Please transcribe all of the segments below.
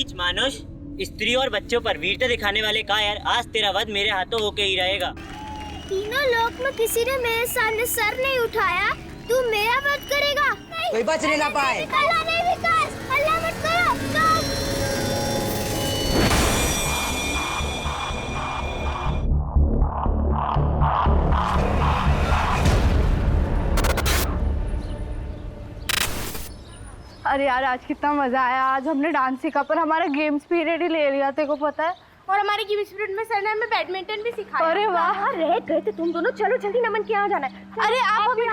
नीच मानुष स्त्री और बच्चों पर वीरता दिखाने वाले कायर, आज तेरा वध मेरे हाथों होके ही रहेगा। तीनों लोक में किसी ने मेरे सामने सर नहीं उठाया, तू मेरा वध करेगा? कोई बचने ना पाए। अल्लाह नहीं विकास, अल्लाह मत करो, stop! अरे यार आज कितना मजा आया। आज हमने डांस सीखा पर हमारा गेम्स पीरियड ही ले लिया, तेरे को पता है। और हमारे गेम्स पीरियड में सर ने हमें बैडमिंटन भी सिखाया। अरे वाह, रह गए थे तुम दोनों। चलो जल्दी, नमन के यहाँ जाना है। अरे आप हमें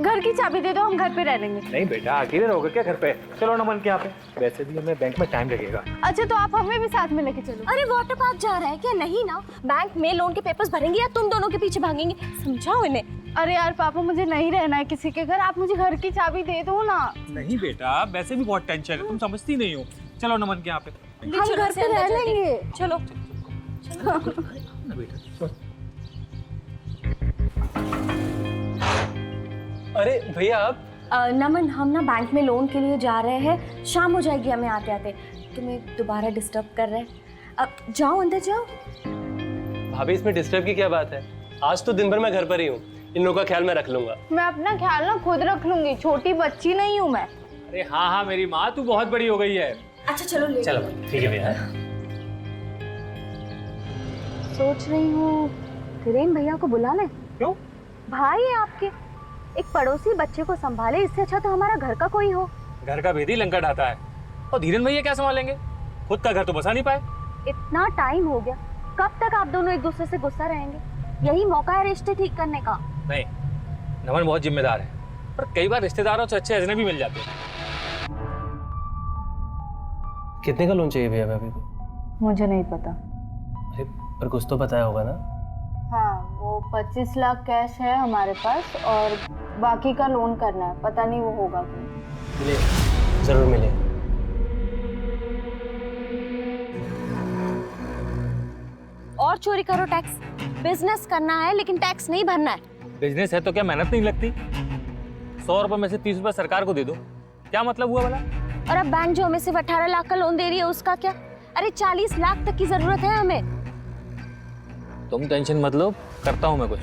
घर की चाबी दे दो, हम घर पे रह लेंगे। नहीं बेटा, अकेले रहोगे क्या घर पे? चलो नमन के यहाँ पे। वैसे भी हमें बैंक में टाइम लगेगा। अच्छा तो आप हमें भी साथ में लेके चलो। अरे वाटर पार्क जा रहा है क्या? नहीं ना, बैंक में लोन के पेपर्स भरेंगे या तुम दोनों के पीछे भागेंगे? समझाओ इन्हें। अरे यार पापा, मुझे नहीं रहना है किसी के घर, आप मुझे घर की चाबी दे दो ना। नहीं बेटा, वैसे भी बहुत टेंशन है, तुम समझती नहीं हो। चलो नमन के यहाँ पे। हम घर पे रह लेंगे। चलो। अरे भैया आप नमन, हम ना बैंक में लोन के लिए जा रहे हैं, शाम हो जाएगी हमें आते आते। तुम्हें दोबारा डिस्टर्ब कर रहे हैं, अब जाओ अंदर जाओ। भाभी, इसमें डिस्टर्ब की क्या बात है? आज तो दिन भर मैं घर पर ही हूँ, इन लोगों का ख्याल मैं रख लूंगा। मैं अपना ख्याल ना खुद रख लूंगी, छोटी बच्ची नहीं हूँ मैं। अरे हाँ हाँ मेरी माँ, तू बहुत बड़ी हो गई है। अच्छा चलो ले। चलो ठीक है भैया। सोच रही हूँ धीरेन भैया को बुला ले। क्यों? भाई है आपके, एक पड़ोसी बच्चे को संभाले, इससे अच्छा तो हमारा घर का कोई हो। घर का भेदी लंका ढाता है, और धीरेन भैया क्या संभालेंगे? खुद का घर तो बसा नहीं पाए। इतना टाइम हो गया, कब तक आप दोनों एक दूसरे से गुस्सा रहेंगे? यही मौका है रिश्ते ठीक करने का। नहीं, नमन बहुत जिम्मेदार है, पर कई बार रिश्तेदारों से अच्छे अजनबी मिल जाते हैं। कितने का लोन चाहिए भैया भाभी को? मुझे नहीं पता। अरे पर कुछ तो बताया होगा ना? हाँ, वो 25 लाख कैश है हमारे पास और बाकी का लोन करना है, पता नहीं वो होगा क्यों। मिले, जरूर मिले। और चोरी करो टैक्स, बिजनेस करना है लेकिन टैक्स नहीं भरना है। बिजनेस है तो क्या मेहनत नहीं लगती? 100 रुपए में से 30 रुपए सरकार को दे दो, क्या मतलब हुआ भला? और अब बैंक जो हमें सिर्फ 18 लाख का लोन दे रही है उसका क्या? अरे 40 लाख तक की जरूरत है हमें। तुम टेंशन मत लो, करता हूँ मैं कुछ।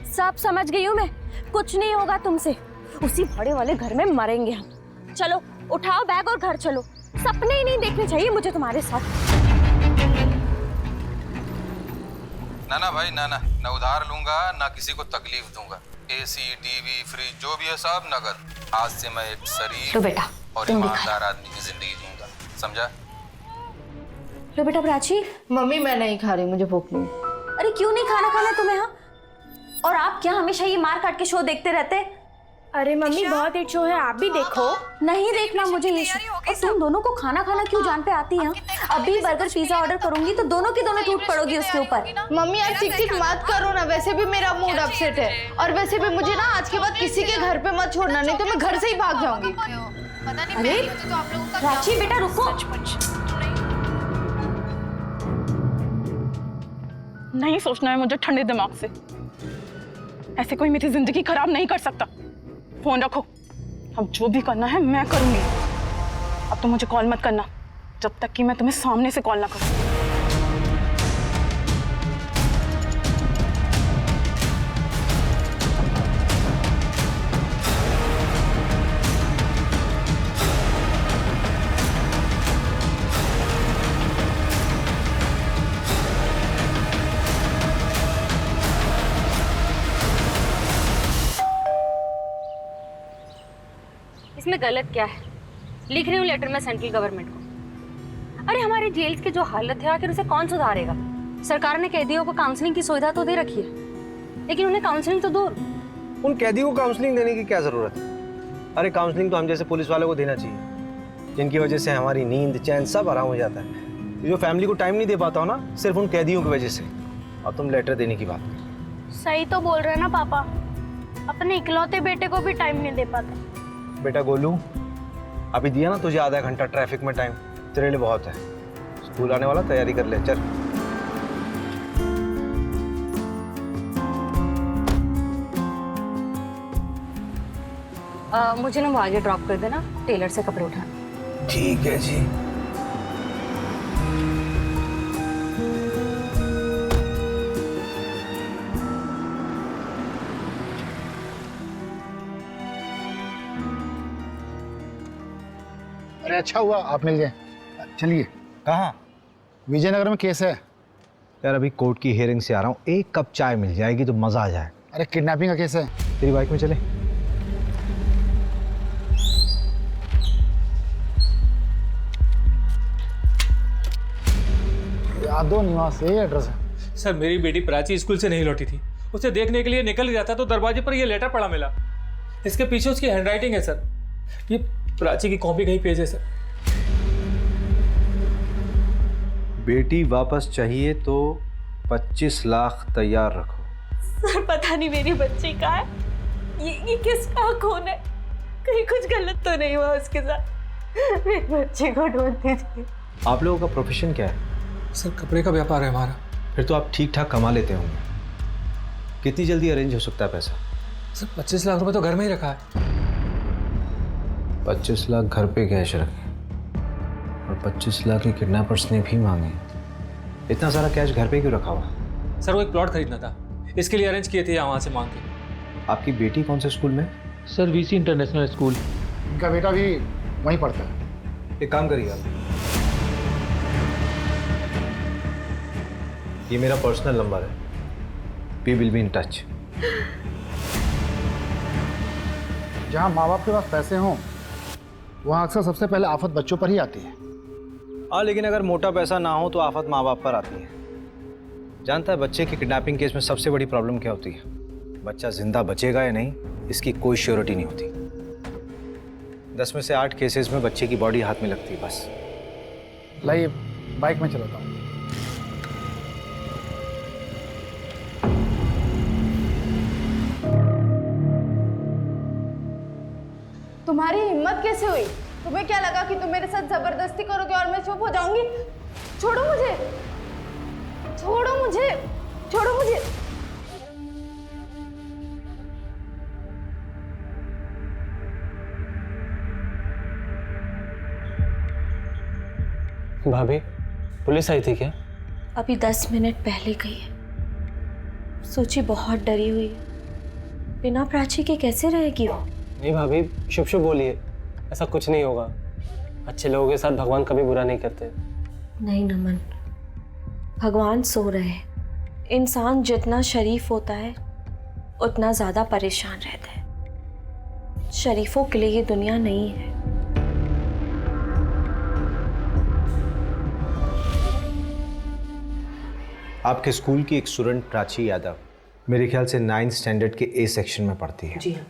सब समझ गई हूँ मैं, कुछ नहीं होगा तुमसे, उसी भाड़े वाले घर में मरेंगे हम। चलो उठाओ बैग और घर चलो, सपने ही नहीं देखने चाहिए मुझे तुम्हारे साथ। ना ना भाई, ना ना, ना उधार लूंगा ना किसी को तकलीफ दूंगा। एसी, टीवी, फ्रिज जो भी है सब नगद। आज से मैं एक शरीफ लो बेटा, और ईमानदार आदमी की जिंदगी जीऊंगा, समझा? लो बेटा प्राची। मम्मी मैं नहीं खा रही, मुझे भूख नहीं। अरे क्यों नहीं खाना खाना तुम्हें? हाँ, और आप क्या हमेशा ये मार काट के शो देखते रहते? अरे मम्मी बहुत हिट शो है, आप भी देखो। नहीं देखना मुझे ये शो। और तुम दोनों को खाना खाना क्यों जान पे आती है? अभी बर्गर पिज्जा ऑर्डर करूंगी तो दोनों की दोनों टूट पड़ोगी उसके ऊपर। मम्मी यार चिक चिक मत करो ना, वैसे भी मेरा मूड अपसेट है और वैसे भी मुझे ना आज के बाद किसी के घर पे मत छोड़ना, नहीं तो मैं घर से ही भाग जाऊंगी। अरे प्राची बेटा रुको। नहीं सोचना है मुझे ठंडे दिमाग से, ऐसे कोई मेरी जिंदगी खराब नहीं कर सकता। फोन रखो, अब जो भी करना है मैं करूंगी। अब तो मुझे कॉल मत करना जब तक कि मैं तुम्हें सामने से कॉल ना करूं। इसमें गलत क्या है? लिख रही हूँ लेटर में सेंट्रल गवर्नमेंट को। अरे हमारे जेल्स की जो हालत है आखिर उसे कौन सुधारेगा? सरकार ने कैदियों को काउंसलिंग की सुविधा तो दे रखी है, लेकिन उन्हें काउंसलिंग तो दो। उन कैदियों को काउंसलिंग देने की क्या जरूरत है? अरे काउंसलिंग तो हम जैसे पुलिस वालों को देना चाहिए, जिनकी वजह से हमारी नींद चैन सब आराम हो जाता है। जो फैमिली को टाइम नहीं दे पाता हो ना, सिर्फ उन कैदियों की वजह से। और तुम लेटर देने की बात कर। सही तो बोल रहे हैं ना पापा, अपने इकलौते बेटे को भी टाइम नहीं दे पाते। बेटा गोलू, अभी दिया ना तुझे आधा घंटा ट्रैफिक में टाइम, तेरे लिए बहुत है। स्कूल आने वाला, तैयारी कर ले, चल। मुझे ना वो आगे ड्रॉप कर देना, टेलर से कपड़े उठाना। ठीक है जी। अरे अच्छा हुआ आप मिल गए। चलिए। कहाँ? विजयनगर में केस है। यार अभी कोर्ट की हियरिंग से आ रहा हूँ, एक कप चाय मिल जाएगी तो मज़ा आ जाए। अरे किडनैपिंग का केस है। तेरी बाइक में चले। यादव निवास यही एड्रेस है। सर मेरी बेटी प्राची स्कूल से नहीं लौटी थी, उसे देखने के लिए निकल गया था तो दरवाजे पर ये लेटर पड़ा मिला। इसके पीछे उसकी हैंडराइटिंग है सर, ये प्राची की कॉपी कहीं पेज है सर। बेटी वापस चाहिए तो 25 लाख तैयार रखो। सर पता नहीं मेरी बच्ची कहाँ है, ये किसका खून है, कहीं कुछ गलत तो नहीं हुआ उसके साथ। मेरे बच्चे को ढूंढ दीजिए। आप लोगों का प्रोफेशन क्या है? सर कपड़े का व्यापार है हमारा। फिर तो आप ठीक ठाक कमा लेते होंगे। कितनी जल्दी अरेंज हो सकता है पैसा? सर 25 लाख रुपए तो घर में ही रखा है। 25 लाख घर पे कैश रखे और 25 लाख के किडनैपर्स ने भी मांगे। इतना सारा कैश घर पे क्यों रखा हुआ? सर वो एक प्लॉट खरीदना था, इसके लिए अरेंज किए थे यहाँ वहाँ से मांग के। आपकी बेटी कौन से स्कूल में? Sir VC international school. इनका बेटा भी वहीं पढ़ता है। एक काम करिए आप, ये मेरा पर्सनल नंबर है, we will be in touch. जहाँ माँ बाप के पास पैसे हों वहाँ अक्सर सबसे पहले आफत बच्चों पर ही आती है। हाँ लेकिन अगर मोटा पैसा ना हो तो आफत माँ बाप पर आती है। जानता है बच्चे की किडनैपिंग केस में सबसे बड़ी प्रॉब्लम क्या होती है? बच्चा जिंदा बचेगा या नहीं इसकी कोई श्योरिटी नहीं होती। 10 में से 8 केसेस में बच्चे की बॉडी हाथ में लगती है बस। लाइए बाइक में चलाता हूँ। तुम्हारी हिम्मत कैसे हुई? तुम्हें क्या लगा कि तुम मेरे साथ जबरदस्ती करोगे और मैं चुप हो जाऊंगी? छोड़ो मुझे, छोड़ो मुझे, छोड़ो मुझे। भाभी पुलिस आई थी क्या? अभी 10 मिनट पहले गई है। सोची बहुत डरी हुई है, बिना प्राची के कैसे रहेगी वो? नहीं भाभी, शुभ शुभ बोलिए, ऐसा कुछ नहीं होगा। अच्छे लोगों के साथ भगवान कभी बुरा नहीं करते। नहीं नमन, भगवान सो रहे हैं। इंसान जितना शरीफ होता है उतना ज़्यादा परेशान रहता है। शरीफों के लिए ये दुनिया नहीं है। आपके स्कूल की एक स्टूडेंट प्राची यादव मेरे ख्याल से 9th स्टैंडर्ड के A सेक्शन में पढ़ती है। जी हाँ।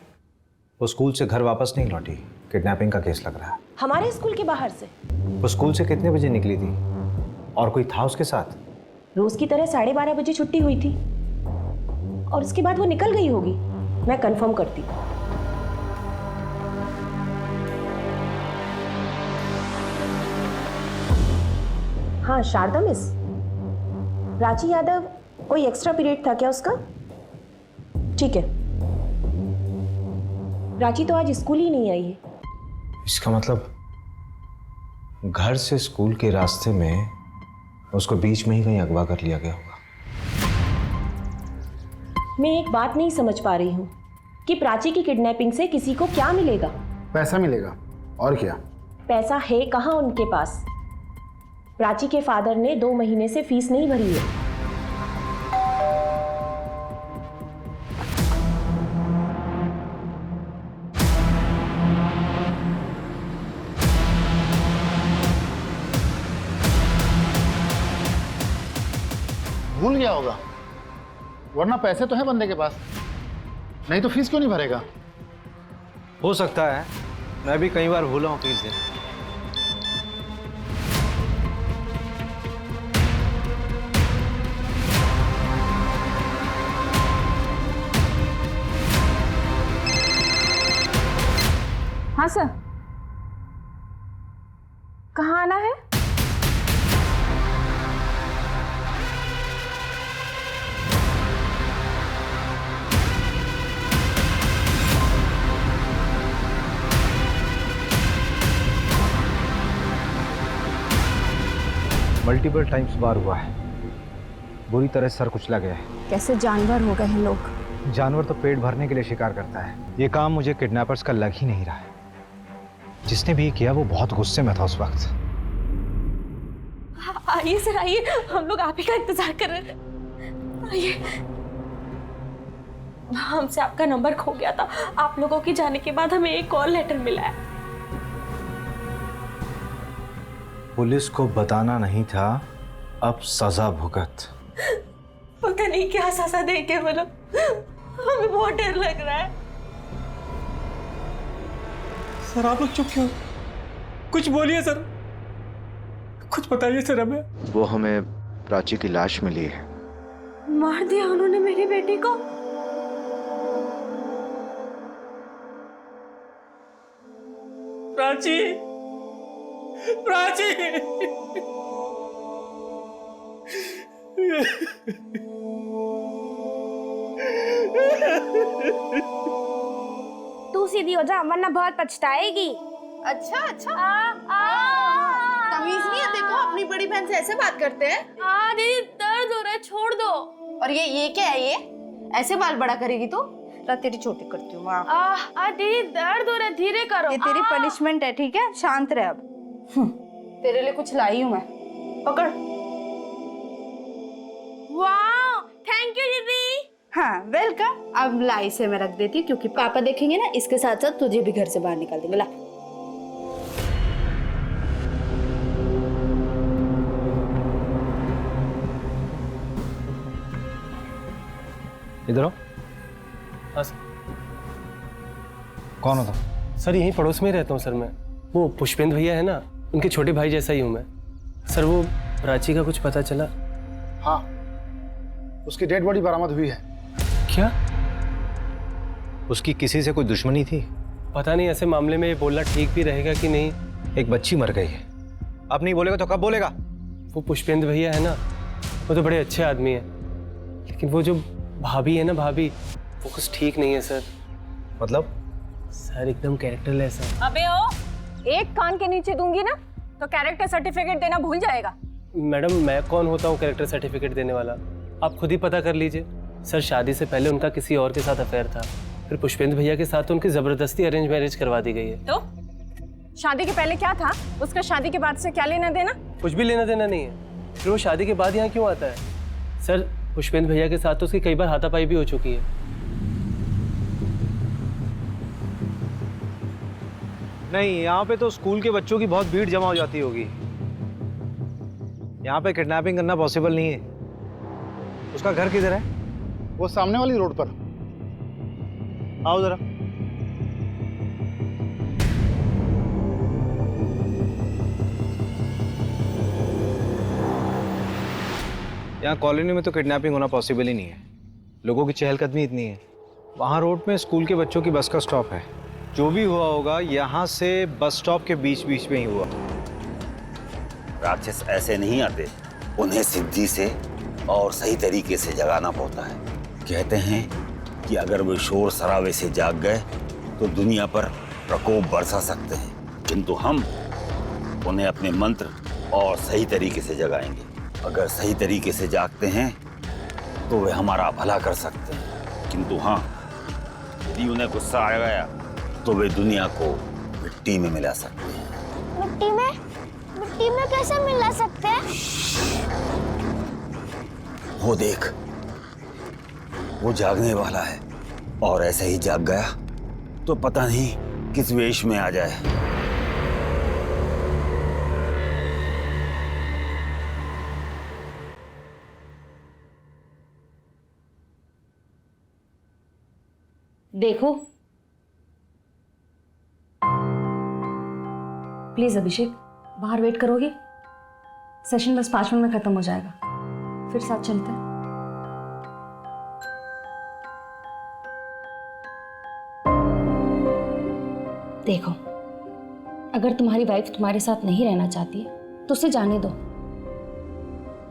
वो स्कूल से घर वापस नहीं लौटी, किडनैपिंग का केस लग रहा है। हमारे स्कूल के बाहर से? वो स्कूल से कितने बजे निकली थी और कोई था उसके साथ? रोज की तरह 12:30 बजे छुट्टी हुई थी और उसके बाद वो निकल गई होगी। मैं कंफर्म करती हूँ। हाँ शारदा मिस, प्राची यादव कोई एक्स्ट्रा पीरियड था क्या उसका? ठीक है, प्राची तो आज स्कूल ही नहीं आई है। इसका मतलब घर से स्कूल के रास्ते में उसको बीच में ही कहीं अगवा कर लिया गया होगा। मैं एक बात नहीं समझ पा रही हूँ कि प्राची की किडनैपिंग से किसी को क्या मिलेगा? पैसा मिलेगा और क्या। पैसा है कहाँ उनके पास? प्राची के फादर ने 2 महीने से फीस नहीं भरी है। भूल गया होगा, वरना पैसे तो है बंदे के पास, नहीं तो फीस क्यों नहीं भरेगा? हो सकता है, मैं भी कई बार भूला हूँ फीस देना। हाँ सर, कहाँ आना है? मल्टीपल टाइम्स बार हुआ है, बुरी तरह सर कुचला गया है। कैसे जानवर हो गए हैं लोग। जानवर तो पेट भरने के लिए शिकार करता है, ये काम मुझे किडनैपर्स का लग ही नहीं रहा है। जिसने भी किया वो बहुत गुस्से में था उस वक्त। आइए सर आइए, हम लोग आप ही का इंतजार कर रहे थे। आइए। हमसे आपका नंबर खो गया था। आप लोगों के जाने के बाद हमें एक कॉल लेटर मिला है। पुलिस को बताना नहीं था, अब सजा भुगत। पता नहीं क्या सजा देंगे वो लोग, हमें बहुत डर लग रहा है। सर आप लोग चुप क्यों? कुछ बोलिए सर, कुछ बताइए सर हमें। वो हमें प्राची की लाश मिली है। मार दिया उन्होंने मेरी बेटी को। प्राची, प्राची। तू सीधी हो जा वरना बहुत पछताएगी। अच्छा अच्छा, तमीज नहीं है देखो, अपनी बड़ी बहन से ऐसे बात करते हैं। दीदी दर्द हो रहा है, छोड़ दो। और ये क्या है, ये ऐसे बाल बड़ा करेगी तू? तेरी छोटी करती हूँ। दीदी दर्द हो रहा है, धीरे करो। ये तेरी पनिशमेंट है, ठीक है? शांत रह अब। तेरे लिए कुछ लाई हूँ मैं, पकड़। वाह, थैंक यू दीदी। हाँ वेलकम। अब लाई से मैं रख देती हूँ क्योंकि पापा देखेंगे ना, इसके साथ साथ तुझे भी घर से बाहर निकाल देंगे। ला। इधर आओ। हाँ सर। कौन हो तुम? सर यहीं पड़ोस में ही रहता हूँ सर मैं। वो पुष्पेंद्र भैया है ना, उनके छोटे भाई जैसा ही हूँ मैं। सर वो प्राची का कुछ पता चला? हाँ, उसकी डेड बॉडी बरामद हुई है। क्या? उसकी किसी से कोई दुश्मनी थी? पता नहीं, ऐसे मामले में ये बोलना ठीक भी रहेगा कि नहीं। एक बच्ची मर गई है, अब नहीं बोलेगा तो कब बोलेगा? वो पुष्पेंद्र भैया है ना, वो तो बड़े अच्छे आदमी है, लेकिन वो जो भाभी है ना, भाभी, वो कुछ ठीक नहीं है सर। मतलब? सर एकदम कैरेक्टरलेस है। अबे ओ, एक कान के नीचे दूंगी ना तो कैरेक्टर सर्टिफिकेट देना भूल जाएगा। मैडम मैं कौन होता हूँ कैरेक्टर सर्टिफिकेट देने वाला? आप खुद ही पता कर लीजिए। सर शादी से पहले उनका किसी और के साथ अफेयर था, फिर पुष्पेंद्र भैया के साथ उनकी जबरदस्ती अरेंज मैरिज करवा दी गई है। तो शादी के पहले क्या था, उसका शादी के बाद से क्या लेना देना? कुछ भी लेना देना नहीं है। फिर वो शादी के बाद यहाँ क्यों आता है? सर पुष्पेंद्र भैया के साथ तो उसकी कई बार हाथापाई भी हो चुकी है। नहीं, यहाँ पे तो स्कूल के बच्चों की बहुत भीड़ जमा हो जाती होगी। यहाँ पे किडनैपिंग करना पॉसिबल नहीं है। उसका घर किधर है? वो सामने वाली रोड पर। आओ जरा। यहाँ कॉलोनी में तो किडनैपिंग होना पॉसिबल ही नहीं है, लोगों की चहलकदमी इतनी है। वहाँ रोड में स्कूल के बच्चों की बस का स्टॉप है। जो भी हुआ होगा यहाँ से बस स्टॉप के बीच बीच में ही हुआ। राक्षस ऐसे नहीं आते, उन्हें सिद्धि से और सही तरीके से जगाना पड़ता है। कहते हैं कि अगर वो शोर शराबे से जाग गए तो दुनिया पर प्रकोप बरसा सकते हैं, किंतु हम उन्हें अपने मंत्र और सही तरीके से जगाएंगे। अगर सही तरीके से जागते हैं तो वे हमारा भला कर सकते हैं, किंतु हाँ, यदि उन्हें गुस्सा आ गया तो वे दुनिया को मिट्टी में मिला सकते हैं। मिट्टी में? मिट्टी में कैसे मिला सकते हैं? वो देख, वो जागने वाला है, और ऐसे ही जाग गया तो पता नहीं किस वेश में आ जाए। देखो प्लीज अभिषेक, बाहर वेट करोगे? सेशन बस 5 मिनट में खत्म हो जाएगा, फिर साथ चलते हैं। देखो, अगर तुम्हारी वाइफ तुम्हारे साथ नहीं रहना चाहती है तो उसे जाने दो।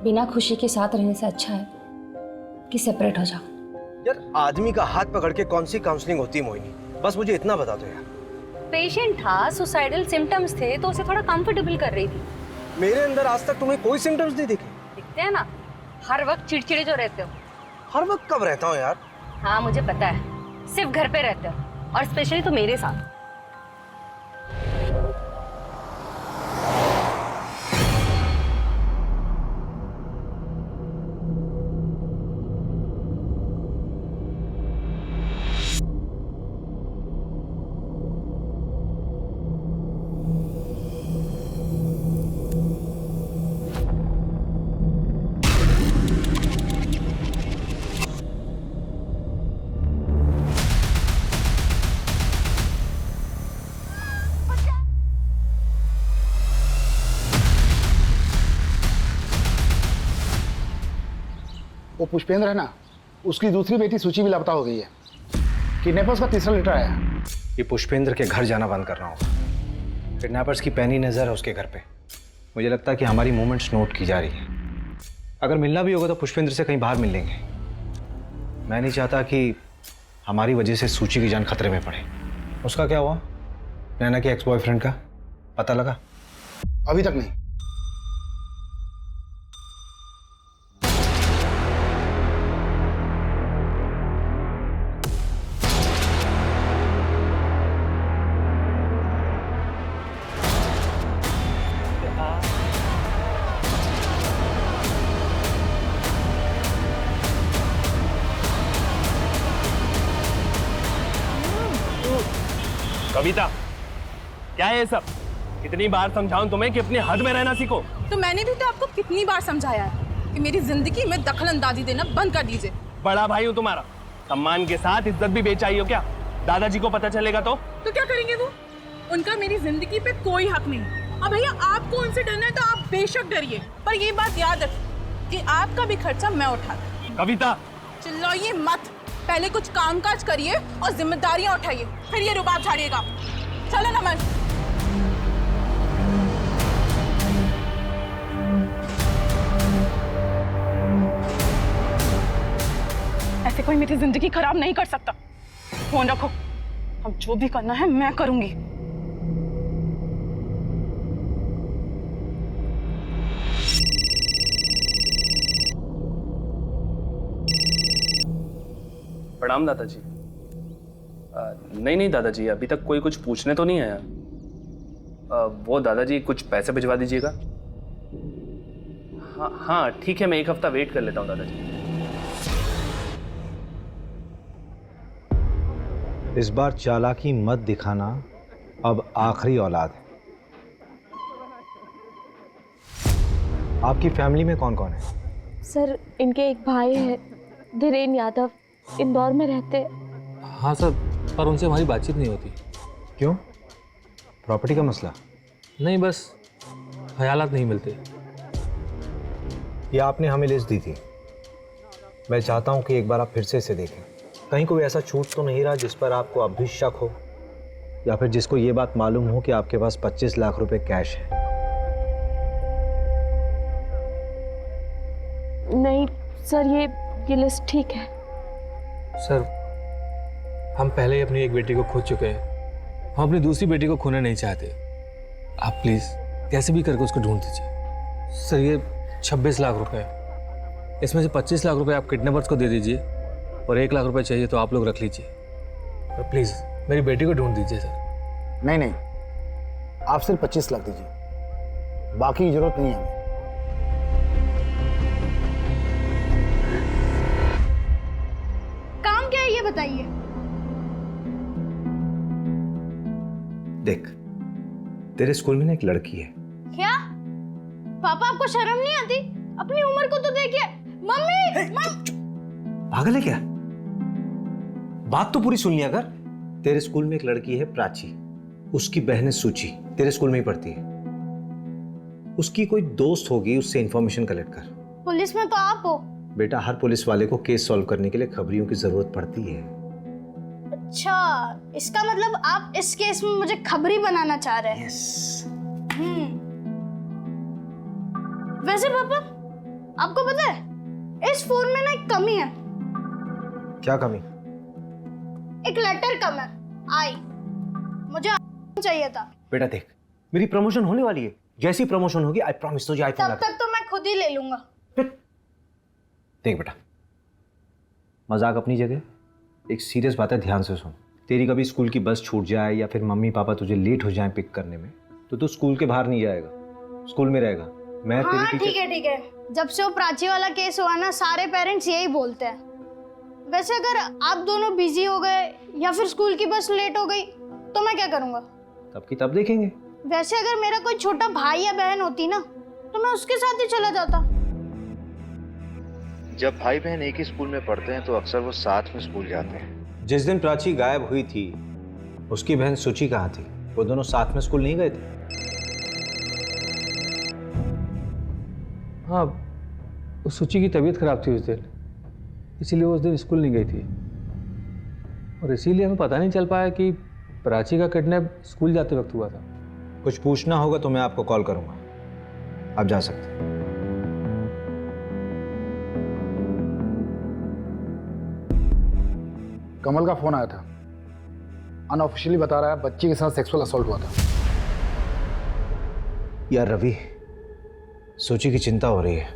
बिना खुशी के साथ रहने से अच्छा है कि सेपरेट हो जाओ। यार आदमी का हाथ पकड़ के कौन सी काउंसलिंग होती है मोहिनी? बस मुझे इतना बता दो यार। पेशेंट था, सुसाइडल सिम्टम्स थे, तो उसे थोड़ा कंफर्टेबल कर रही थी। मेरे अंदर आज तक तुम्हें कोई सिम्टम्स नहीं दिखे? दिखते हैं ना, हर वक्त चिड़चिड़े जो रहते हो। हर वक्त कब रहता हूँ यार? हाँ मुझे पता है, सिर्फ घर पे रहते हो, और स्पेशली तो मेरे साथ। वो पुष्पेंद्र है ना, उसकी दूसरी बेटी सूची भी लापता हो गई है। किडनैपर्स का तीसरा लेटर आया। ये पुष्पेंद्र के घर जाना बंद करना होगा। किडनैपर्स की पैनी नज़र है उसके घर पे। मुझे लगता है कि हमारी मूवमेंट्स नोट की जा रही है। अगर मिलना भी होगा तो पुष्पेंद्र से कहीं बाहर मिल लेंगे। मैं नहीं चाहता कि हमारी वजह से सूची की जान खतरे में पड़े। उसका क्या हुआ? नैना के एक्स बॉयफ्रेंड का पता लगा? अभी तक नहीं। कविता, क्या है ये सब? कितनी बार समझाऊं तुम्हें कि अपनी हद में रहना सीखो। तो मैंने भी तो आपको कितनी बार समझाया है कि मेरी जिंदगी में दखल अंदाजी देना बंद कर दीजिए। बड़ा भाई हूँ तुम्हारा, सम्मान के साथ इज्जत भी बेचाई हो क्या? दादाजी को पता चलेगा तो क्या करेंगे वो? उनका मेरी जिंदगी पे कोई हक नहीं। अब भैया आपको उनसे डरना है तो आप बेशक डरिए, पर ये बात याद रखिए कि आपका भी खर्चा मैं उठाता। कविता, चिल्लाइए मत, पहले कुछ कामकाज करिए और जिम्मेदारियां उठाइए, फिर ये रुबाब झाड़िएगा। चलो नमन। ऐसे कोई मेरी जिंदगी खराब नहीं कर सकता। फोन रखो, अब जो भी करना है मैं करूंगी। प्रणाम दादाजी। नहीं दादाजी, अभी तक कोई कुछ पूछने तो नहीं आया। वो दादाजी कुछ पैसे भिजवा दीजिएगा। हाँ ठीक है, मैं एक हफ्ता वेट कर लेता हूँ दादाजी। इस बार चालाकी मत दिखाना, अब आखिरी औलाद है। आपकी फैमिली में कौन कौन है? सर, इनके एक भाई है, धीरेन यादव, इंदौर में रहते। हाँ सर, पर उनसे हमारी बातचीत नहीं होती। क्यों? प्रॉपर्टी का मसला? नहीं, बस ख्यालात नहीं मिलते। ये आपने हमें लिस्ट दी थी। मैं चाहता हूँ कि एक बार आप फिर से इसे देखें। कहीं कोई ऐसा छूट तो नहीं रहा जिस पर आपको अब भी शक हो, या फिर जिसको ये बात मालूम हो कि आपके पास 25 लाख रुपए कैश है। नहीं सर, ये लिस्ट ठीक है। सर, हम पहले ही अपनी एक बेटी को खो चुके हैं, हम अपनी दूसरी बेटी को खोना नहीं चाहते। आप प्लीज़ कैसे भी करके उसको ढूंढ दीजिए। सर, ये 26 लाख रुपए, इसमें से 25 लाख रुपए आप किडनैपर्स को दे दीजिए और 1 लाख रुपए चाहिए तो आप लोग रख लीजिए। और प्लीज़ मेरी बेटी को ढूंढ दीजिए सर। नहीं, आप सिर्फ 25 लाख दीजिए, बाकी की जरूरत नहीं है हमें। काम क्या है ये बताइए। देख, तेरे स्कूल में ना एक लड़की है। क्या पापा, आपको शर्म नहीं आती? अपनी उम्र को तो देखिए। मम्मी पागल है क्या? बात तो पूरी सुन लिया कर। तेरे स्कूल में एक लड़की है प्राची, उसकी बहन है सूची, तेरे स्कूल में ही पढ़ती है। उसकी कोई दोस्त होगी, उससे इंफॉर्मेशन कलेक्ट कर। पुलिस में तो आप हो। बेटा, हर पुलिस वाले को केस सॉल्व करने के लिए खबरियों की जरूरत पड़ती है। अच्छा, इसका मतलब आप इस केस में मुझे खबरी बनाना चाह रहे हैं। वैसे पापा, आपको पता है इस फोन में ना एक कमी है। क्या कमी? एक लेटर कम है। आई, मुझे चाहिए था। बेटा देख, मेरी प्रमोशन होने वाली है। जैसी प्रमोशन होगी, आई प्रॉमिस तुझे आईफोन तब तक तो मैं खुद ही ले लूंगा। देख बेटा, मजाक अपनी जगह, एक सीरियस बात है, ध्यान से सुन। तेरी कभी स्कूल की बस छूट जाए या फिर मम्मी पापा तुझे लेट हो जाए पिक करने में, तो तू स्कूल के बाहर नहीं जाएगा, स्कूल में रहेगा। मैं हाँ ठीक है। जब से वो प्राची वाला केस हुआ ना, सारे पेरेंट्स यही बोलते हैं। वैसे अगर आप दोनों बिजी हो गए या फिर स्कूल की बस लेट हो गई तो मैं क्या करूंगा? तब की तब देखेंगे। वैसे अगर मेरा कोई छोटा भाई या बहन होती ना, तो मैं उसके साथ ही चला जाता। जब भाई बहन एक ही स्कूल में पढ़ते हैं तो अक्सर वो साथ में स्कूल जाते हैं। जिस दिन प्राची गायब हुई थी, उसकी बहन सुची कहाँ थी? वो दोनों साथ में स्कूल नहीं गए थे? हाँ, उस सूची की तबीयत खराब थी उस दिन, इसीलिए वो उस दिन स्कूल नहीं गई थी, और इसीलिए हमें पता नहीं चल पाया कि प्राची का किडनैप स्कूल जाते वक्त हुआ था। कुछ पूछना होगा तो मैं आपको कॉल करूंगा, आप जा सकते हैं। कमल का फोन आया था, अनऑफिशियली बता रहा है बच्ची के साथ सेक्सुअल असॉल्ट हुआ था। यार रवि, सोची की चिंता हो रही है।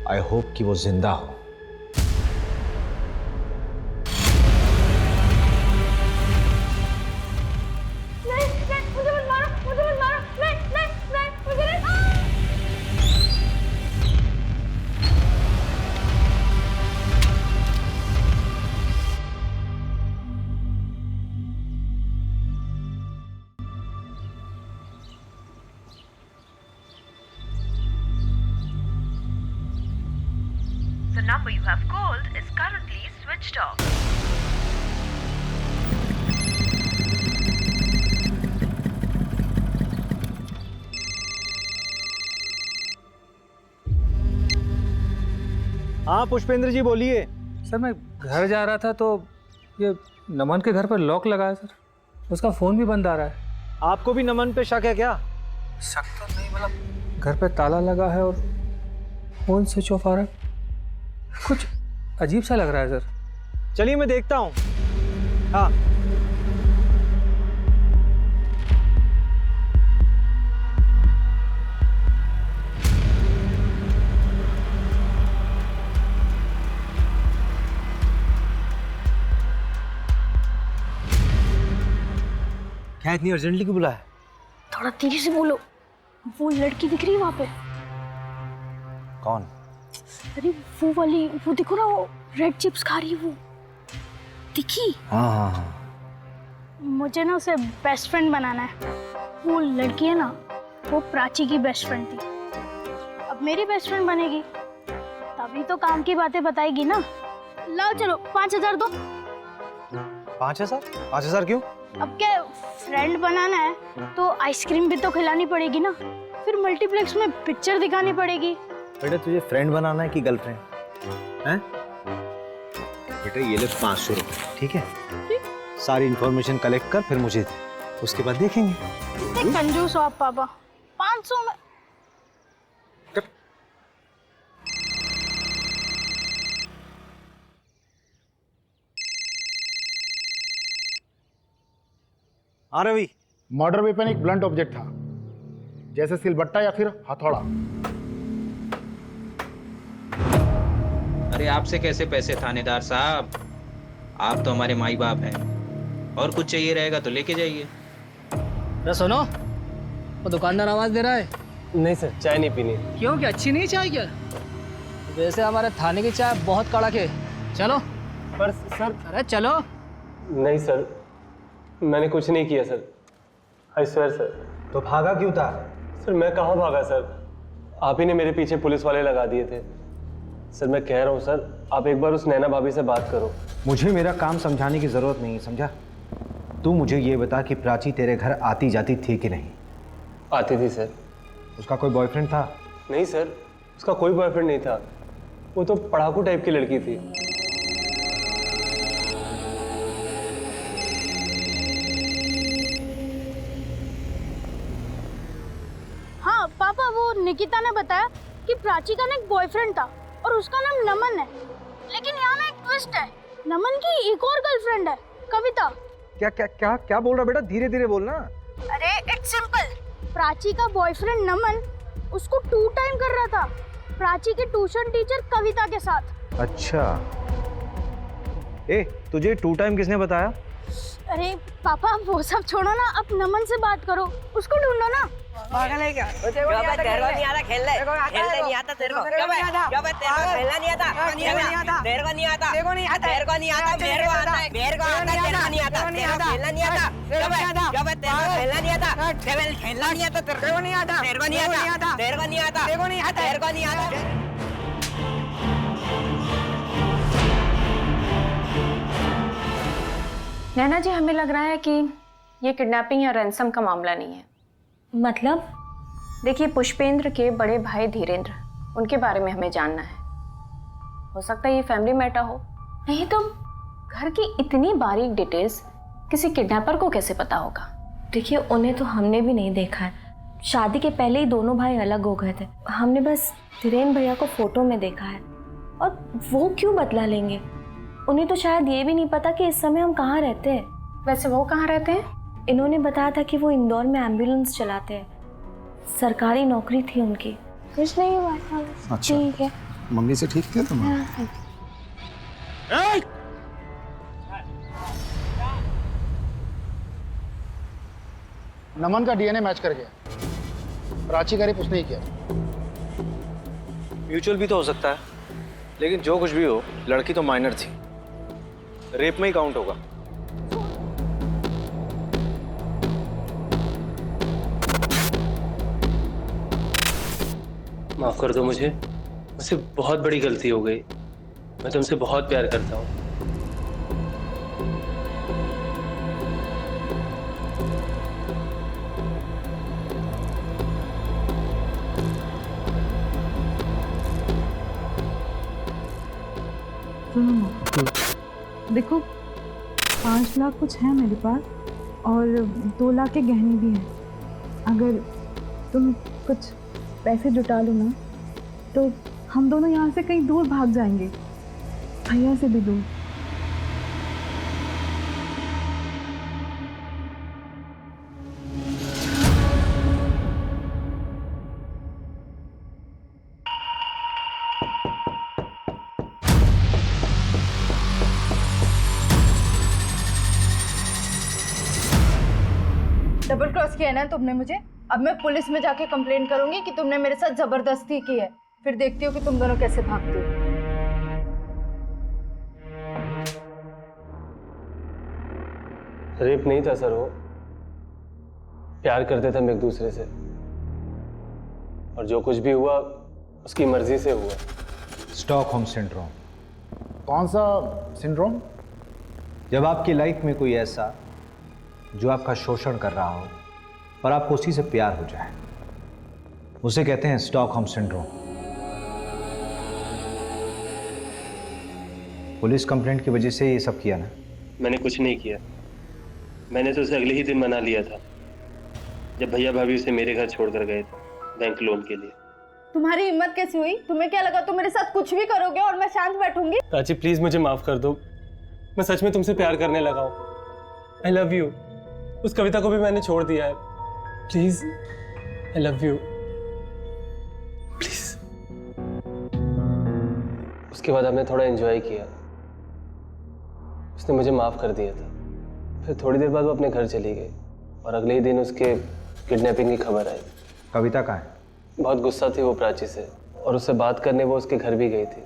आई होप कि वो जिंदा हो। मुझे मत मारो, मुझे मत मारो, नहीं, मुझे नहीं। The number you have called is currently switched off. हाँ पुष्पेंद्र जी बोलिए। सर मैं घर जा रहा था तो ये नमन के घर पर लॉक लगा है सर, उसका फ़ोन भी बंद आ रहा है। आपको भी नमन पे शक है क्या? शक तो नहीं, मतलब घर पे ताला लगा है और फ़ोन स्विच ऑफ आ रहा है, कुछ अजीब सा लग रहा है सर। चलिए मैं देखता हूँ। हाँ क्या इतनी अर्जेंटली क्यों बुलाया? थोड़ा तेजी से बोलो, वो लड़की दिख रही है वहां पे। कौन? अरे वो वाली, वो देखो ना, वो रेड चिप्स खा रही है, वो दिखी? हाँ हाँ हाँ। मुझे ना उसे बेस्ट फ्रेंड बनाना है। वो लड़की है ना, वो प्राची की बेस्ट फ्रेंड थी, अब मेरी बेस्ट फ्रेंड बनेगी, तभी तो काम की बातें बताएगी ना। लाओ चलो 5,000 दो। 5,000? 5,000 क्यों? अब क्या फ्रेंड बनाना है तो आइसक्रीम भी तो खिलानी पड़ेगी ना, फिर मल्टीप्लेक्स में पिक्चर दिखानी पड़ेगी। बेटा तुझे फ्रेंड बनाना है कि गर्लफ्रेंड हैं? बेटा ये ले 500 रुपये, ठीक है? सारी इंफॉर्मेशन कलेक्ट कर फिर मुझे दे, उसके बाद देखेंगे। कितने कंजूस हो आप पापा, 500 में। हाँ रवि। मर्डर वेपन एक ब्लंट ऑब्जेक्ट था, जैसे सिलबट्टा या फिर हथौड़ा। अरे आपसे कैसे पैसे थानेदार साहब, आप तो हमारे माई बाप हैं, और कुछ चाहिए रहेगा तो लेके जाइए। अरे सुनो, वो दुकानदार आवाज दे रहा है। नहीं सर, चाय नहीं पीनी। क्यों, क्या अच्छी नहीं चाय क्या? वैसे हमारे थाने की चाय बहुत कड़क है, चलो। पर सर। अरे चलो। नहीं सर, मैंने कुछ नहीं किया सर, आई स्वेयर सर। तो भागा क्यों था? सर मैं कहाँ भागा सर, आप ही ने मेरे पीछे पुलिस वाले लगा दिए थे। सर मैं कह रहा हूँ सर, आप एक बार उस नैना भाभी से बात करो। मुझे मेरा काम समझाने की जरूरत नहीं है, समझा? तू मुझे ये बता कि प्राची तेरे घर आती जाती थी कि नहीं? आती थी सर। उसका कोई बॉयफ्रेंड था? नहीं सर, उसका कोई बॉयफ्रेंड नहीं था, वो तो पढ़ाकू टाइप की लड़की थी। हाँ पापा, वो निकिता ने बताया कि प्राची का ना एक बॉयफ्रेंड था और उसका नाम नमन है, लेकिन यहाँ ना एक ट्विस्ट है, नमन की एक और गर्लफ्रेंड है, कविता। क्या क्या क्या क्या बोल रहा बेटा? धीरे धीरे बोलना। अरे इट्स सिंपल, प्राची का बॉयफ्रेंड नमन उसको 2 टाइम कर रहा था, प्राची के ट्यूशन टीचर कविता के साथ। अच्छा, ए तुझे 2 टाइम किसने बताया? अरे पापा वो सब छोड़ो ना, अब नमन से बात करो, उसको ढूंढो ना। पागल है क्या? तेरे को नहीं आता खेलने नहीं आता तेरे को, तेरे को खेलना नहीं आता, तेरे को नहीं आता, तेरे को नहीं आता, तेरे को नहीं आता, मेरे को आता है, मेरे को आता है, तेरे को नहीं आता, तेरे को खेलना नहीं आता, तेरे को खेलना नहीं आता, तेरे को खेलना नहीं आता, तेरे को नहीं आता, तेरे को नहीं आता, तेरे को नहीं आता, तेरे को नहीं आता, तेरे को नहीं आता। नैना जी, हमें लग रहा है कि ये किडनैपिंग या रैंसम का मामला नहीं है। मतलब? देखिए, पुष्पेंद्र के बड़े भाई धीरेंद्र, उनके बारे में हमें जानना है। हो सकता है ये फैमिली मैटर हो, नहीं तो घर की इतनी बारीक डिटेल्स किसी किडनैपर को कैसे पता होगा? देखिए, उन्हें तो हमने भी नहीं देखा है। शादी के पहले ही दोनों भाई अलग हो गए थे। हमने बस धीरेन भैया को फोटो में देखा है, और वो क्यों बदला लेंगे? उन्हें तो शायद ये भी नहीं पता कि इस समय हम कहाँ रहते हैं। वैसे वो कहाँ रहते हैं? इन्होंने बताया था कि वो इंदौर में एम्बुलेंस चलाते हैं, सरकारी नौकरी थी उनकी। कुछ नहीं हुआ। अच्छा। ठीक है। मम्मी से ठीक थे तुम? नमन का डीएनए मैच कर गया। प्राची का रेप उसने ही किया। म्यूचुअल भी तो हो सकता है, लेकिन जो कुछ भी हो, लड़की तो माइनर थी, रेप में ही काउंट होगा। माफ कर दो मुझे, मुझसे बहुत बड़ी गलती हो गई। मैं तुमसे बहुत प्यार करता हूँ। देखो, 5 लाख कुछ है मेरे पास, और 2 लाख के गहने भी हैं। अगर तुम कुछ पैसे जुटा लो ना, तो हम दोनों यहाँ से कहीं दूर भाग जाएंगे, भैया से भी दूर। डबल क्रॉस किया है ना तुमने मुझे। अब मैं पुलिस में जाके कंप्लेन करूंगी कि तुमने मेरे साथ जबरदस्ती की है। फिर देखती हो कि तुम दोनों कैसे भागते हो। रेप नहीं था सर, वो प्यार करते थे हम एक दूसरे से, और जो कुछ भी हुआ उसकी मर्जी से हुआ। Stockholm syndrome. कौन सा सिंड्रोम? जब आपकी लाइफ में कोई ऐसा जो आपका शोषण कर रहा हो और आपको उसी से प्यार हो जाए, उसे कहते हैं स्टॉकहोम सिंड्रोम। पुलिस कंप्लेंट की वजह से ये सब किया ना? मैंने कुछ नहीं किया, मैंने तो उसे अगले ही दिन मना लिया था जब भैया भाभी उसे मेरे घर छोड़कर गए थे बैंक लोन के लिए। तुम्हारी हिम्मत कैसी हुई? तुम्हें क्या लगा तुम मेरे साथ कुछ भी करोगे और मैं शांत बैठूंगी? प्राची प्लीज मुझे माफ कर दो, मैं सच में तुमसे प्यार करने लगा हूँ। I love you. उस कविता को भी मैंने छोड़ दिया है। Please, I love you, please. उसके बाद हमने थोड़ा एंजॉय किया, उसने मुझे माफ कर दिया था। फिर थोड़ी देर बाद वो अपने घर चली गई और अगले ही दिन उसके किडनैपिंग की खबर आई। कविता कहाँ है? बहुत गुस्सा थी वो प्राची से, और उससे बात करने वो उसके घर भी गई थी,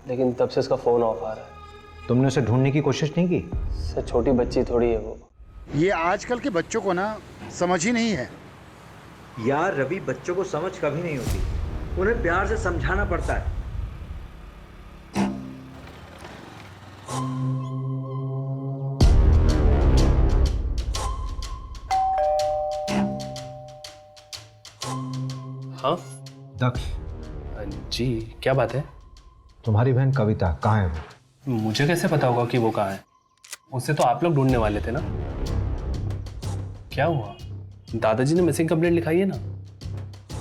लेकिन तब से उसका फोन ऑफ आ रहा है। तुमने उसे ढूंढने की कोशिश नहीं की? सर, छोटी बच्ची थोड़ी है वो। ये आजकल के बच्चों को ना समझ ही नहीं है। यार रवि, बच्चों को समझ कभी नहीं होती, उन्हें प्यार से समझाना पड़ता है। हाँ दक्ष जी, क्या बात है? तुम्हारी बहन कविता कहाँ है वो? मुझे कैसे पता होगा कि वो कहाँ है? उससे तो आप लोग ढूंढने वाले थे ना। क्या हुआ? दादाजी ने मिसिंग कंप्लेंट लिखाई है ना।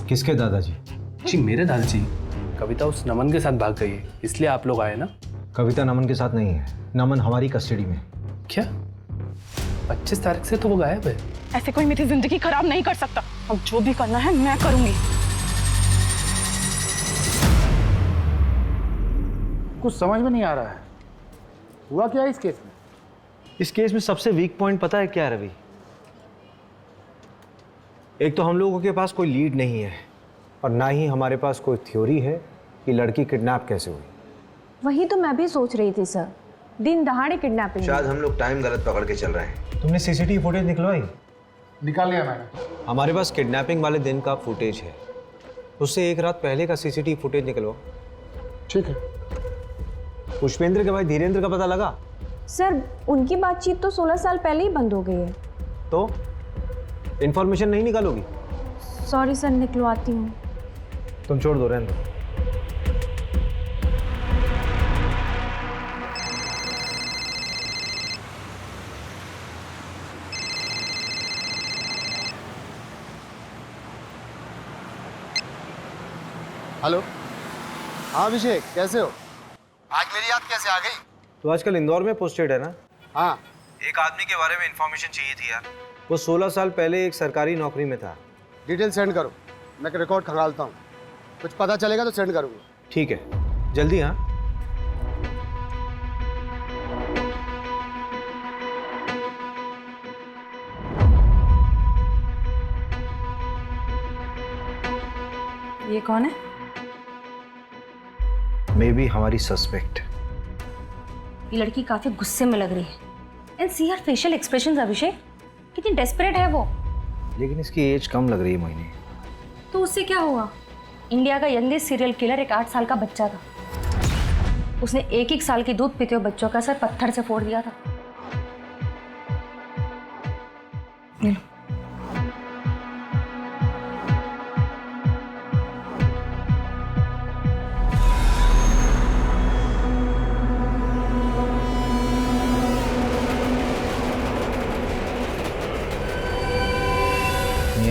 किसके दादाजी? जी मेरे दादाजी। कविता उस नमन के साथ भाग गई है, इसलिए आप लोग आए ना। कविता नमन के साथ नहीं है, नमन हमारी कस्टडी में। क्या? 25 तारीख से तो वो गायब है। ऐसे कोई मेरी जिंदगी खराब नहीं कर सकता। अब जो भी करना है मैं करूंगी। कुछ समझ में नहीं आ रहा है, हुआ क्या इस केस में? इस केस में सबसे वीक पॉइंट पता है क्या है रवि? एक तो हम लोगों के पास कोई लीड नहीं है, और ना ही हमारे पास कोई थ्योरी है कि लड़की किडनैप कैसे हुई। वही तो मैं भी सोच रही थी सर, दिन दहाड़े किडनैपिंग। शायद हम लोग टाइम गलत पकड़ के चल रहे हैं। तुमने सीसीटीवी फुटेज निकलवाई? निकाल लिया मैंने। हमारे पास किडनैपिंग वाले दिन का फुटेज है, उससे एक रात पहले का सीसीटीवी फुटेज निकलवाओ। ठीक है। पुष्पेंद्र के भाई धीरेन्द्र का पता लगा? सर, उनकी बातचीत तो 16 साल पहले ही बंद हो गई है। तो इंफॉर्मेशन नहीं निकालोगी? सॉरी सर, निकलवाती हूँ। तुम छोड़ दो, रहने दो। हेलो, हाँ अभिषेक, कैसे हो? आज मेरी याद कैसे आ गई? तो आजकल इंदौर में पोस्टेड है ना? हाँ। एक आदमी के बारे में इंफॉर्मेशन चाहिए थी यार। वो 16 साल पहले एक सरकारी नौकरी में था। डिटेल सेंड करो, मैं रिकॉर्ड खंगालता हूँ। कुछ पता चलेगा तो सेंड करूँगा। ठीक है, जल्दी। हाँ, ये कौन है? मे बी हमारी सस्पेक्ट। ये लड़की काफी गुस्से में लग रही है। And see her facial expressions Abhishek, कितनी डेस्परेट है वो। लेकिन इसकी एज कम लग रही है मोहिनी। तो उससे क्या हुआ? इंडिया का यंगेस्ट सीरियल किलर एक 8 साल का बच्चा था। उसने 1-1 साल के दूध पीते हुए बच्चों का सर पत्थर से फोड़ दिया था। ले लो।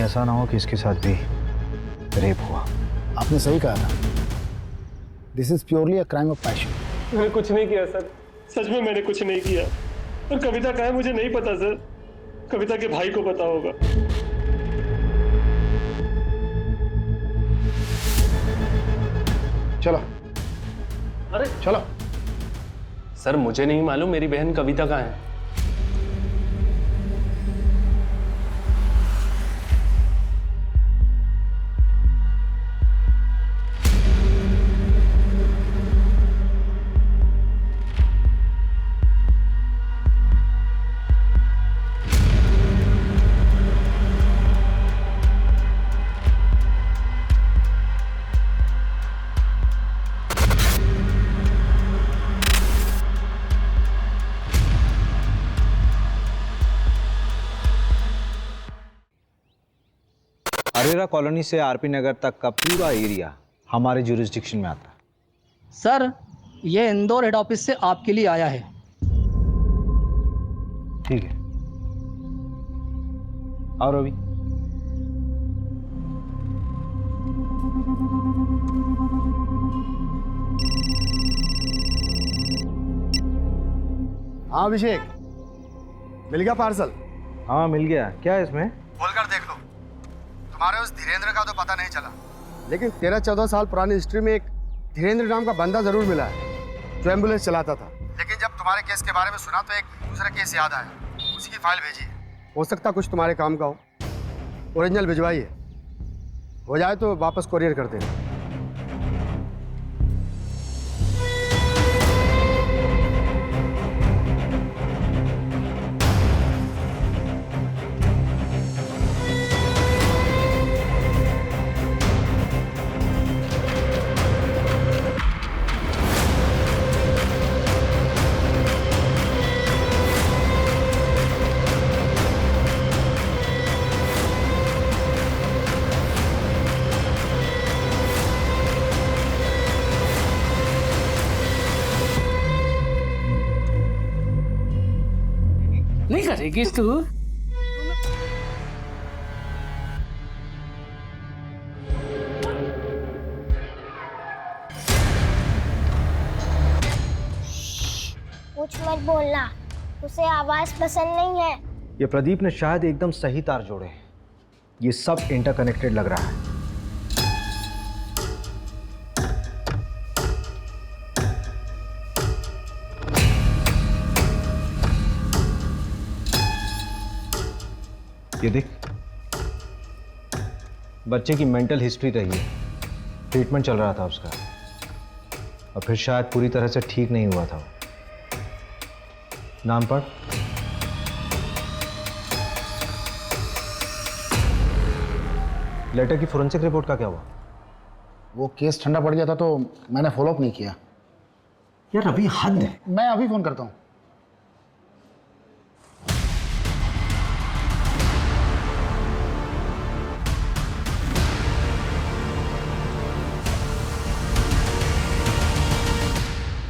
ऐसा ना हो कि इसके साथ भी रेप हुआ। आपने सही कहा था, this is purely a crime of passion. मैंने कुछ नहीं किया सर, सच में मैंने कुछ नहीं किया। और कविता कहाँ है मुझे नहीं पता सर, कविता के भाई को पता होगा। चलो, अरे चलो। सर मुझे नहीं मालूम मेरी बहन कविता कहाँ है। अरेरा कॉलोनी से आरपी नगर तक का पूरा एरिया हमारे ज्यूरिसडिक्शन में आता है। सर, ये इंदौर हेड ऑफिस से आपके लिए आया है। ठीक है, और अभी हाँ अभिषेक, मिल गया पार्सल? हाँ मिल गया। क्या है इसमें? खोलकर देख लो। तुम्हारे उस धीरेन्द्र का तो पता नहीं चला, लेकिन 13-14 साल पुरानी हिस्ट्री में एक धीरेन्द्र नाम का बंदा जरूर मिला है जो एम्बुलेंस चलाता था। लेकिन जब तुम्हारे केस के बारे में सुना तो एक दूसरा केस याद आया, उसी की फाइल भेजी है। हो सकता कुछ तुम्हारे काम का हो। ओरिजिनल भिजवाइए, हो जाए तो वापस कोरियर कर देना। नहीं करेगी तू? कुछ मत बोलना, उसे आवाज पसंद नहीं है। ये प्रदीप ने शायद एकदम सही तार जोड़े। ये सब इंटरकनेक्टेड लग रहा है। ये देख, बच्चे की मेंटल हिस्ट्री रही है, ट्रीटमेंट चल रहा था उसका, और फिर शायद पूरी तरह से ठीक नहीं हुआ था। नाम पढ़। लेटर की फोरेंसिक रिपोर्ट का क्या हुआ? वो केस ठंडा पड़ गया था तो मैंने फॉलोअप नहीं किया। यार अभी हद है। मैं अभी फोन करता हूँ।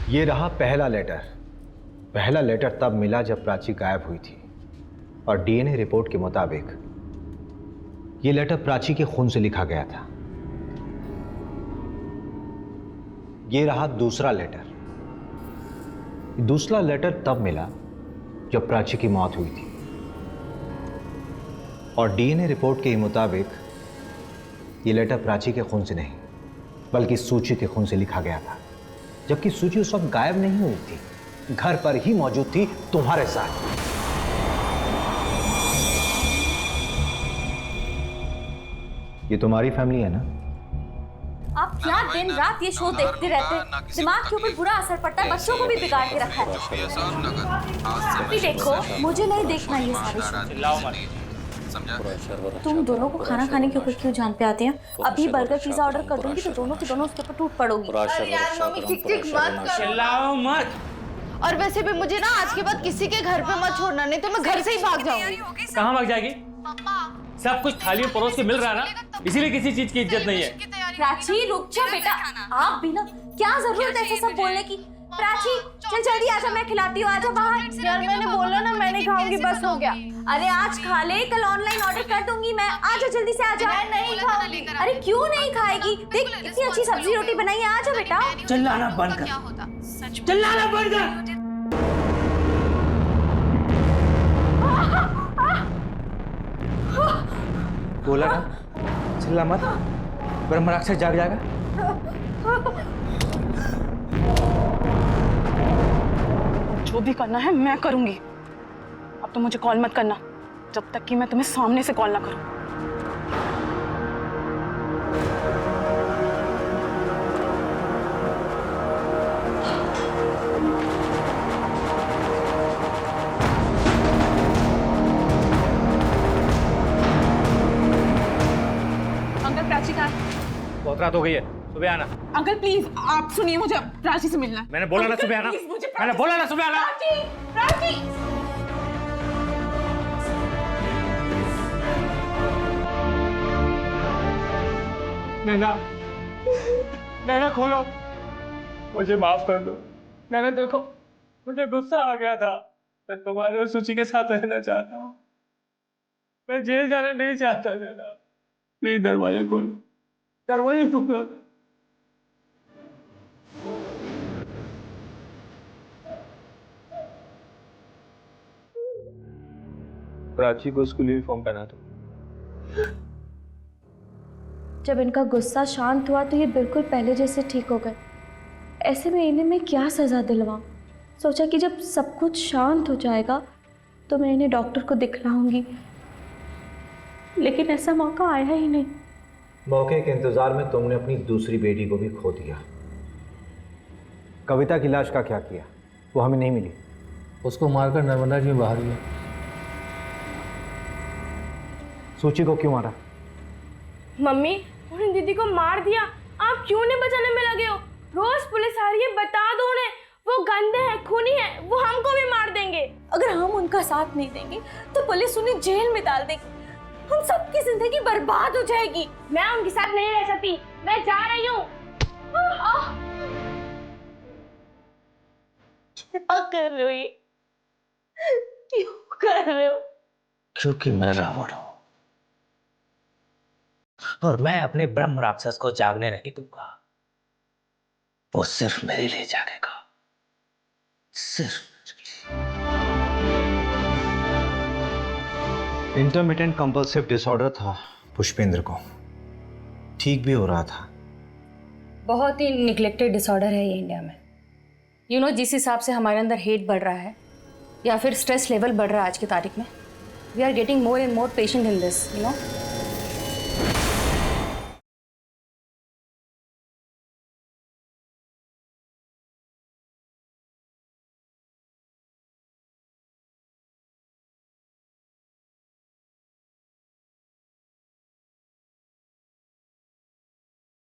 ये रहा पहला लेटर। पहला लेटर तब मिला जब प्राची गायब हुई थी, और डीएनए रिपोर्ट के मुताबिक ये लेटर प्राची के खून से लिखा गया था। ये रहा दूसरा लेटर। दूसरा लेटर तब मिला जब प्राची की मौत हुई थी और डीएनए रिपोर्ट के मुताबिक ये लेटर प्राची के खून से नहीं बल्कि सूची के खून से लिखा गया था, जबकि सूची उस वक्त गायब नहीं हुई थी, घर पर ही मौजूद थी तुम्हारे साथ। ये तुम्हारी फैमिली है ना? आप क्या दिन रात ये शो देखते रहते हैं? दिमाग के ऊपर बुरा असर पड़ता है, बच्चों को भी बिगाड़ के रखा है। अभी देखो, मुझे नहीं देखना ये सारी शो। तुम दोनों को खाना खाने के ऊपर क्यों जान पे आते हैं? अभी बर्गर पिज्जा ऑर्डर कर दूंगी तो दोनों के दोनों उसके ऊपर टूट पड़ोगी। अरे यार मम्मी चिक मत करो। चिल्लाओ मत। और वैसे भी मुझे ना आज के बाद किसी के घर पे मत छोड़ना, नहीं तो मैं घर से ही भाग जाऊंगी। कहाँ भाग जाएगी? सब कुछ थाली में परोस के मिल रहा है ना, इसीलिए किसी चीज की इज्जत नहीं है। प्राची रुक जा बेटा, आप भी ना, क्या जरूरत है ऐसे सब बोलने की? प्राची चल जल्दी आजा, मैं खिलाती हूँ, आजा बाहर। यार मैंने बोला ना मैं नहीं खाऊंगी, बस हो गया। अरे आज खा ले, कल ऑनलाइन ऑर्डर कर दूंगी मैं। आजा जल्दी से आजा। मैं नहीं खाऊंगी। अरे क्यों नहीं खाएगी? देख इतनी अच्छी सब्जी रोटी बनाई है, आजा बेटा। चिल्लाना बंद कर, चिल्लाना बंद कर। बोला ना चिल्ला मत, ब्रह्म राक्षस जाग जाएगा। जो भी करना है मैं करूंगी। अब तो मुझे कॉल मत करना जब तक कि मैं तुम्हें सामने से कॉल ना करूं। अंकल प्राची कहाँ है? बहुत रात हो गई है, सुबह आना। अंकल प्लीज आप सुनिए, मुझे प्राची से मिलना है। मैंने बोला ना सुबह आना, मैंने बोला ना सुबह आना। प्राची नैना, नैना खोलो, मुझे माफ कर दो। नैना देखो, मुझे गुस्सा आ गया था। मैं तुम्हारे और सूची के साथ रहना चाहता हूँ। मैं जेल जाना नहीं चाहता नैना। प्लीज दरवाजा खोलो, दरवाजा खोलो। प्राची को स्कूल यूनिफॉर्म पहना दो। जब इनका गुस्सा शांत हुआ तो ये बिल्कुल पहले जैसे ठीक हो गए। ऐसे में इन्हें मैं क्या सज़ा दिलवाऊं? सोचा कि जब सब कुछ शांत हो जाएगा तो मैं इन्हें डॉक्टर को दिखलाऊंगी, लेकिन ऐसा मौका आया ही नहीं। मौके के इंतजार में तुमने अपनी दूसरी बेटी को भी खो दिया। कविता की लाश का क्या किया? वो हमें नहीं मिली। उसको मारकर नर्मदा जी में बहा दिया। सूची को क्यों मारा? मम्मी उन्हें दीदी को मार दिया, आप क्यों नहीं बचाने में लगे हो? रोज पुलिस आ रही है, बता दो उन्हें, वो गंदे हैं, खूनी हैं, वो हमको भी मार देंगे। अगर हम उनका साथ नहीं देंगे तो पुलिस उन्हें जेल में डाल देगी, हम सबकी जिंदगी बर्बाद हो जाएगी। मैं उनके साथ नहीं रह सकती, मैं जा रही हूँ। क्या कर रहे हो ये? क्यों कर रहे हो? क्योंकि मैं रावण हूँ और मैं अपने ब्रह्म राक्षस को जागने नहीं दूंगा। वो सिर्फ मेरे लिए जागेगा, सिर्फ। इंटरमिटेंट कंपल्सिव डिसऑर्डर था पुष्पेंद्र को, ठीक भी हो रहा था। बहुत ही निग्लेक्टेड डिसऑर्डर है ये इंडिया में। यू नो, जिस हिसाब से हमारे अंदर हेट बढ़ रहा है या फिर स्ट्रेस लेवल बढ़ रहा है आज की तारीख में, we are getting more and more patient in this, you no.